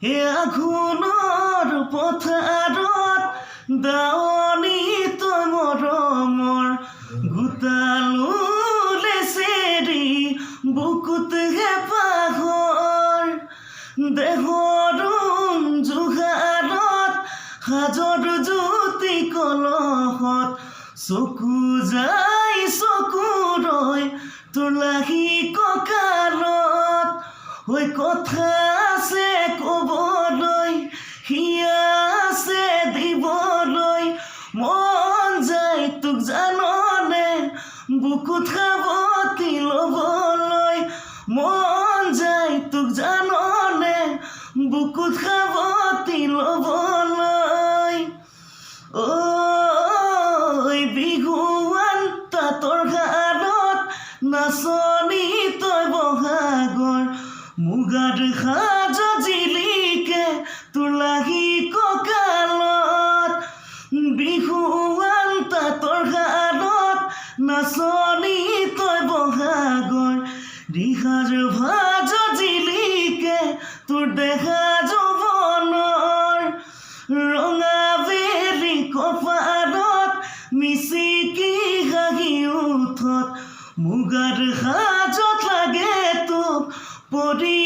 হে আঘোণৰ পথাৰত দাৱনী তই মৰমৰ গোটালোলে চেৰি বুকুত হেঁপাহৰ দেহৰ জোহাৰত সাজৰ জ্যোতি কলহত চকু যাই চকু ৰয় তোলাহি কঁকালত ঐ কথা আছে ক'বলৈ হিয়া আছে দিবলৈ মন যায় তোক জাননে বুকুত সাৱটি ল'বলৈ মন যায় তোক জাননে বুকুত সাৱটি ল'বলৈ ঐ বিহুৱান তাঁতৰ শালত নাচনী তই বহাগৰ মুগাৰ সাজত জিলিকে তোলাহি কঁকালত বিহুৱান তাঁতৰ শালত নাচনী তই বহাগৰ ৰিহাৰ ভাজত জিলিকে তোৰ দেহা যৌৱনৰ ৰঙা বেলি কপালত মিচিকি হাঁহি উঠত মুগাৰ সাজত লাগে তোক পৰি